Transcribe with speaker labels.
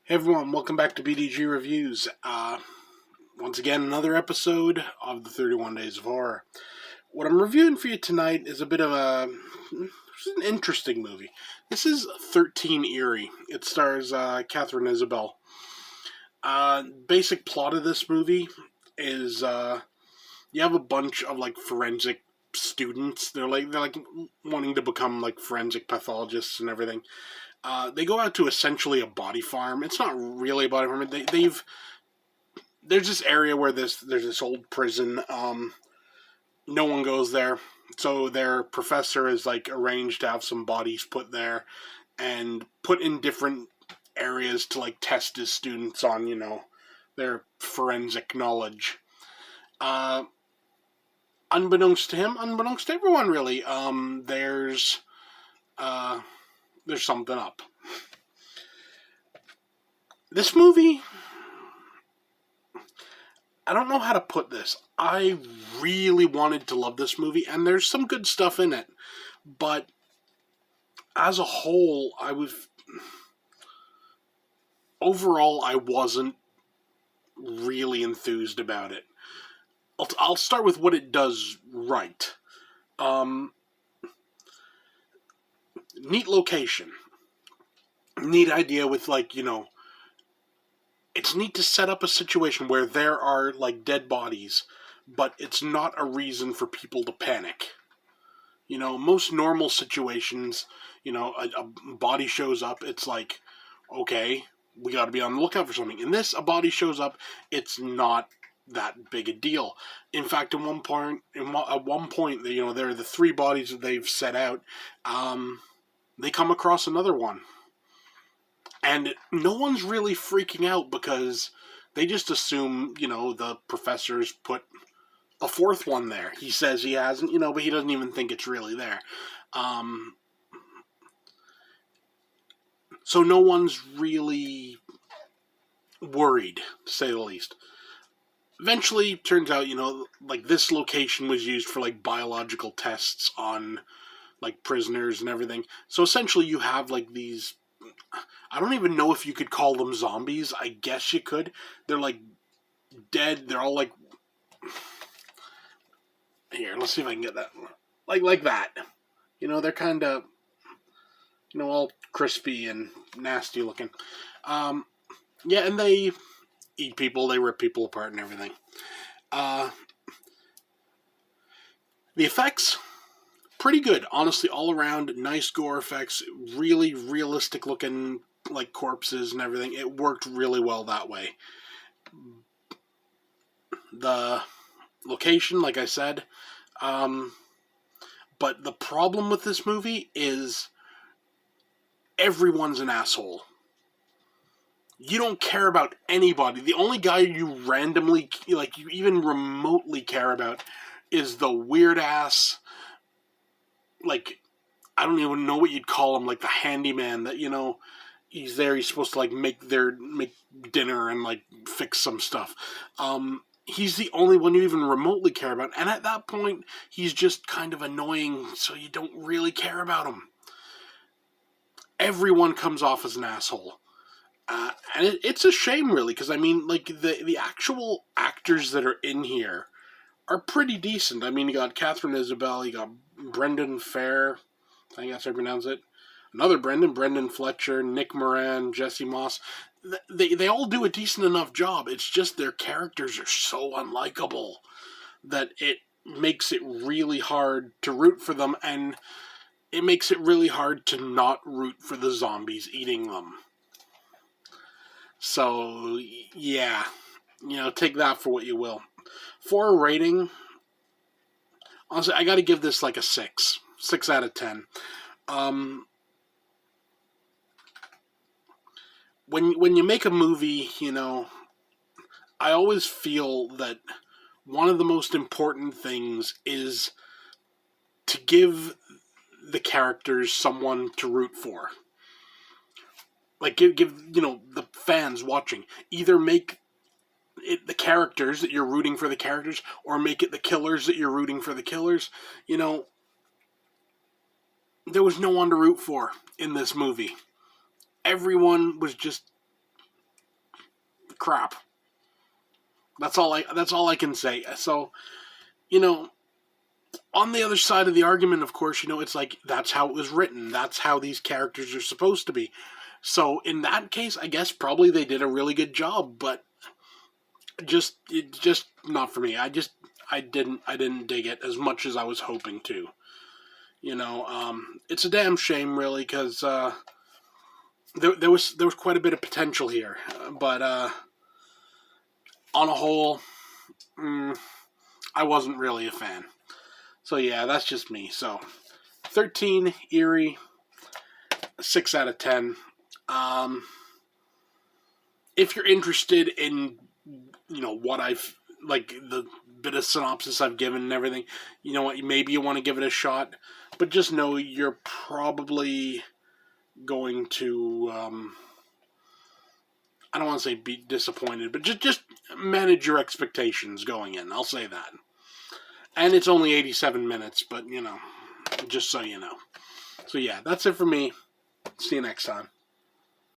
Speaker 1: Hey everyone, welcome back to BDG Reviews. Once again, another episode of the 31 Days of Horror. What I'm reviewing for you tonight is a bit of an interesting movie. This is 13 Eerie. It stars Catherine Isabel. Basic plot of this movie is you have a bunch of like forensic students. They're like wanting to become like forensic pathologists and everything. They go out to essentially a body farm. It's not really a body farm. There's this area where there's this old prison. No one goes there, so their professor is like arranged to have some bodies put there and put in different areas to like test his students on their forensic knowledge. Uh, Unbeknownst to him, unbeknownst to everyone, really, uh, there's something up. This movie, I don't know how to put this. I really wanted to love this movie, and there's some good stuff in it. But as a whole, overall, I wasn't really enthused about it. I'll start with what it does right. Neat location. Neat idea with, it's neat to set up a situation where there are, like, dead bodies, but it's not a reason for people to panic. Most normal situations, a body shows up, it's like, okay, we got to be on the lookout for something. In this, a body shows up, it's not that big a deal. In fact, at one point, there are the three bodies that they've set out. They come across another one, and no one's really freaking out because they just assume, the professor's put a fourth one there. He says he hasn't, but he doesn't even think it's really there. So no one's really worried, to say the least. Eventually, turns out, like this location was used for like biological tests on like prisoners and everything. So essentially, you have like these. I don't even know if you could call them zombies. I guess you could. They're like dead. They're all like. Here, let's see if I can get that. Like that. They're kind of. All crispy and nasty looking. Yeah, and they eat people. They rip people apart and everything. The effects, pretty good, honestly, all around. Nice gore effects, really realistic looking like corpses and everything. It worked really well that way. The location, like I said, but the problem with this movie is everyone's an asshole. You don't care about anybody. The only guy you randomly, like, you even remotely care about is the weird ass, like, I don't even know what you'd call him, like the handyman that, he's there, he's supposed to, like, make dinner and, like, fix some stuff. He's the only one you even remotely care about, and at that point, he's just kind of annoying, so you don't really care about him. Everyone comes off as an asshole. And it's a shame, really, because, I mean, like, the actual actors that are in here are pretty decent. I mean, you got Catherine Isabel, you got Brendan Fair, I think that's how you pronounce it. Another Brendan Fletcher, Nick Moran, Jesse Moss. They all do a decent enough job. It's just their characters are so unlikable that it makes it really hard to root for them, and it makes it really hard to not root for the zombies eating them. So, yeah, take that for what you will. For a rating, honestly, I gotta give this like a 6. 6 out of 10. When you make a movie, I always feel that one of the most important things is to give the characters someone to root for. Like, give the fans watching, either make it the characters that you're rooting for the characters, or make it the killers that you're rooting for the killers. There was no one to root for in this movie. Everyone was just crap. That's all I can say. So, you know, on the other side of the argument, of course, you know, it's like, that's how it was written. That's how these characters are supposed to be. So in that case, I guess probably they did a really good job, but just not for me. I didn't dig it as much as I was hoping to. You know, it's a damn shame, really, because there was quite a bit of potential here, but on a whole, I wasn't really a fan. So yeah, that's just me. So 13, Eerie, 6 out of 10. If you're interested in, you know, what I've, like, the bit of synopsis I've given and everything, you know what, maybe you want to give it a shot, but just know you're probably going to, I don't want to say be disappointed, but just manage your expectations going in. I'll say that. And it's only 87 minutes, but, you know, just so you know. So yeah, that's it for me. See you next time.